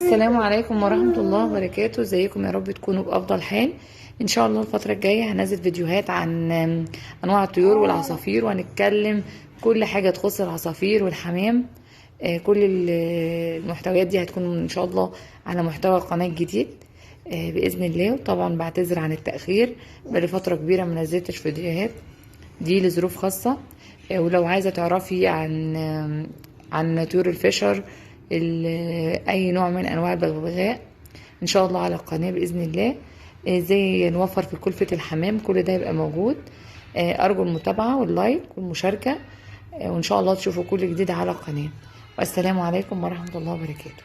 السلام عليكم ورحمة الله وبركاته. ازيكم؟ يا رب تكونوا بأفضل حال. ان شاء الله الفترة الجاية هنزل فيديوهات عن انواع الطيور والعصافير، وهنتكلم كل حاجة تخص العصافير والحمام. كل المحتويات دي هتكون ان شاء الله على محتوى القناة الجديد بإذن الله. وطبعا بعتذر عن التأخير، بقالي فترة كبيرة ما نزلتش فيديوهات، دي لظروف خاصة. ولو عايزة تعرفي عن طيور الفشر، اي نوع من انواع البغبغاء، ان شاء الله على القناة باذن الله. ازاي نوفر في كلفة الحمام، كل ده يبقى موجود. ارجو المتابعة واللايك والمشاركة، وان شاء الله تشوفوا كل جديد على القناة. والسلام عليكم ورحمة الله وبركاته.